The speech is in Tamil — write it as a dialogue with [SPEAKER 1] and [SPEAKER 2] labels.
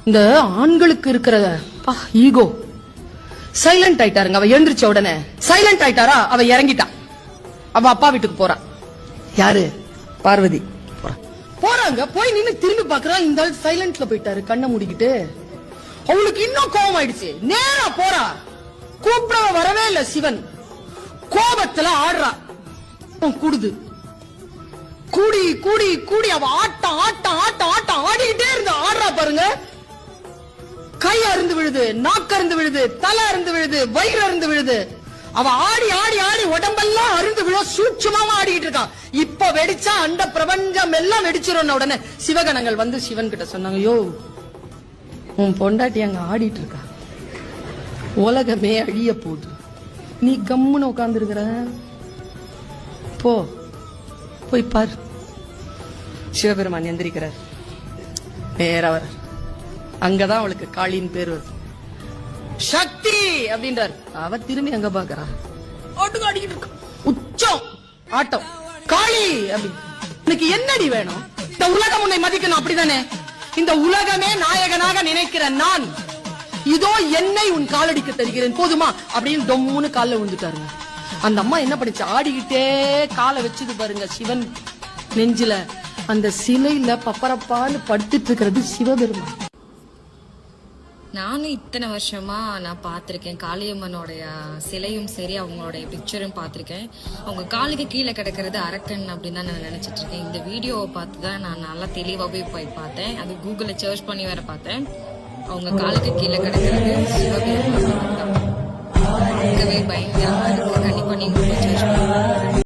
[SPEAKER 1] இந்த ஆண்களுக்கு இருக்கிற ஈகோ சைலண்ட் ஆயிட்டாருங்க. அவ எழுந்திருச்ச உடனே சைலண்ட் ஆயிட்டாரா, அவ இறங்கிட்டா. அவ அப்பா வீட்டுக்கு போறா. யாரு? பார்வதி போறாங்க. போய் நின்னு திரும்பி பாக்குறா, இந்த ஆள் சைலண்ட்ல போயிட்டாரு, கண்ணை மூடிக்கிட்டு. அவளுக்கு இன்னும் கோபம் ஆயிடுச்சு. நேரா போறா, கூப்பிட வரவே இல்ல. சிவன் கோபத்துல ஆடுறா. கூடுது, கூடி கூடி கூடி அவ ஆட்டம் ஆட்டம் ஆட்டம் ஆட்டம் ஆடிக்கிட்டே இருந்த. ஆடுறா பாருங்க. கை அருந்து விழுது, நாக்கு அருந்து விழுது, தலை அருந்து விழுது, வயிறு அருந்து விழுது. அவ ஆடி ஆடி ஆடி உடம்பெல்லாம் அருந்து விழ சூட்சமாவா ஆடிட்டு இருக்கான். இப்ப வெடிச்சா அண்ட பிரபஞ்சம் எல்லாம் வெடிச்சிரும். உடனே சிவகணங்கள் வந்து சிவன் கிட்ட சொன்னாங்க, யோ உன் பொண்டாட்டி அங்க ஆடிட்டு இருக்கா, உலகமே அழிய போகுது, நீ கம்முன்னு உட்கார்ந்து இருக்கிற, போ போய் பாரு. சிவபெருமான் எந்திரிக்கிறார், நேரா வர. அங்கதான் அவளுக்கு காளியின் பேர் வருது. சக்தி அப்படின்றார். அவ திரும்பி அங்க பாக்குறா, ஆடிக்கிட்டு இருக்கா. உச்சம் ஆட்டம். காளி அப்படின்னு. இன்னைக்கு என்னடி வேணும்? இந்த உலகம் உன்னை மதிக்கணும், அப்படிதானே? இந்த உலகமே நாயகனாக நினைக்கிற நான், இதோ என்னை உன் காலடிக்க தருகிறேன், போதுமா அப்படின்னு டொம்முன்னு காலில் விழுந்துட்டாருங்க. அந்த அம்மா என்ன பண்ணிச்சு, ஆடிக்கிட்டே காலை வச்சுது பாருங்க சிவன் நெஞ்சில. அந்த சிலையில பப்பரப்பான்னு படுத்துட்டு இருக்கிறது சிவபெருமான்.
[SPEAKER 2] நானும் இத்தனை வருஷமா நான் பார்த்துருக்கேன். காளியம்மனோடைய சிலையும் சரி, அவங்களுடைய பிக்சரும் பார்த்துருக்கேன். அவங்க காலுக்கு கீழே கிடக்கிறது அரக்கன் அப்படின்னு தான் நான் நினைச்சிட்டு இருக்கேன். இந்த வீடியோவை பார்த்து தான் நான் நல்லா தெளிவாகவே போய் பார்த்தேன். அது கூகுளில் சர்ச் பண்ணி வேற பார்த்தேன். அவங்க காலுக்கு கீழே கிடக்கிறது சிவபெருமான். பயங்கரமா இருக்கு. கண்டிப்பா நீங்க சர்ச் பண்ணுங்க.